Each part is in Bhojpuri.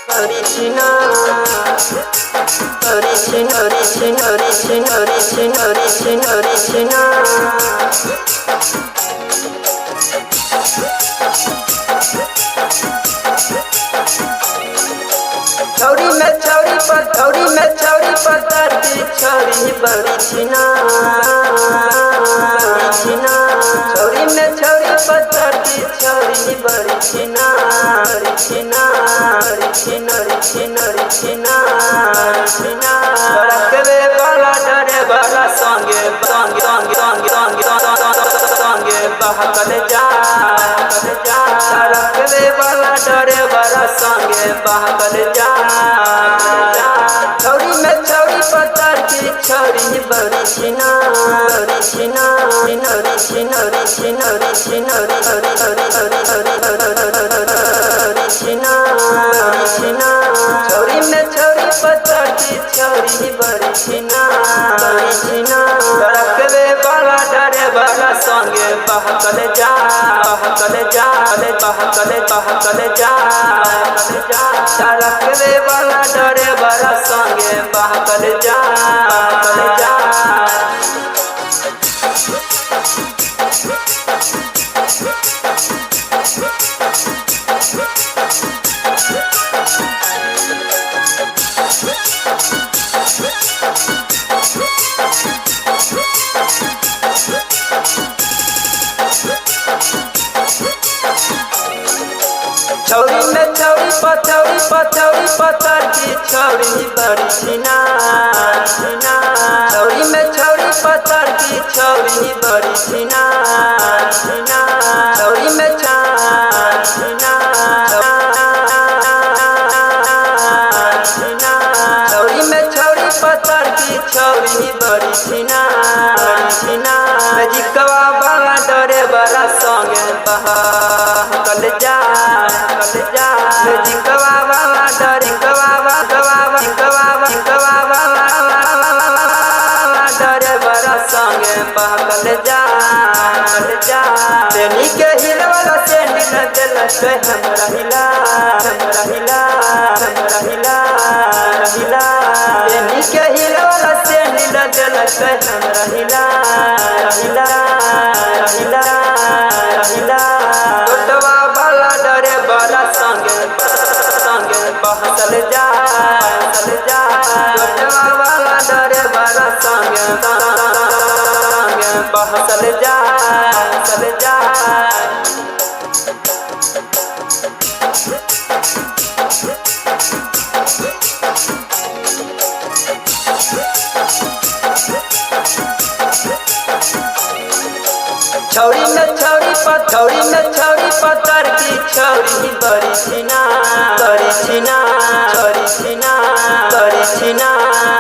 Original, original, original, original, original, original, original. छौरी में छौरी पर छौरी में छौरी पर धरती छौरी बड़ी छिना छौरी में छौरी पर धरती छौरी बड़ी छिना रखबे वाला डरे वाला संगे संगे संगे संगे संगे बहकल जा रखबे वाला डरे वाला संगे बहकल जा छौरी में छौरी पत्थर की छौरी बड़ी छिना छौरी में छौरी पत्थर की छौरी बड़ी छिना रखबे वाला डरे वाला संगे बहकल जा रखबे वाला डरे वाला संगे बहकल जा छौरी में छौरी पथौरी पथौरी पत्थर की छौरी बड़ी छिना छौरी में छौरी पत्थर की छौरी बड़ी छिना छौरी में छौरी में छौरी पत्थर की छौरी बड़ी छिना जिकवा वाला डरे बड़ा संगे बहकल जा जिकवा वाला डरे डरे बड़ा संगे बहकल जा तेनी के हिलवाला से निकल दिल तेनी के हिलवाला से निकल दिल छोटवा वाला डरे बड़ा संगे बहकल जा छोटवा वाला डरे बड़ा संगे बहकल जा छौरी में छौरी पत्थर की छौरी बड़ी छिना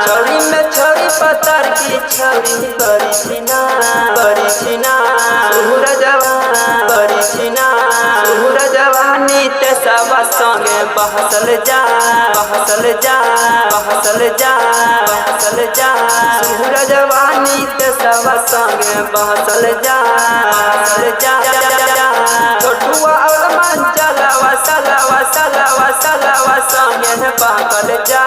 छौरी में छौरी पत्थर की छौरी बड़ी छिना सुहुर जवानी ते सब संगे बहसल जा सुहुर जवानी ते सब संगे बहसल जा छोटुआ और मंचलवा सलवा संगे बहकल जा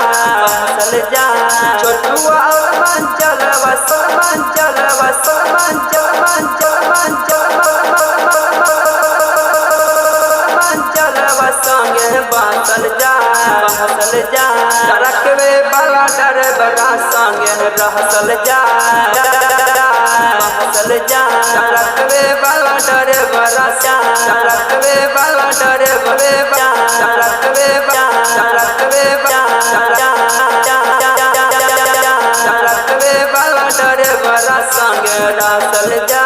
छोटुआ और मंचलवा संगे बहकल जा रखबे वाला डरे बड़ा संगे रहसल जा रखबे वाला डरे बड़ा रखबे वाला डरे रखबे वाला डरे बड़ा संगे रहसल जा।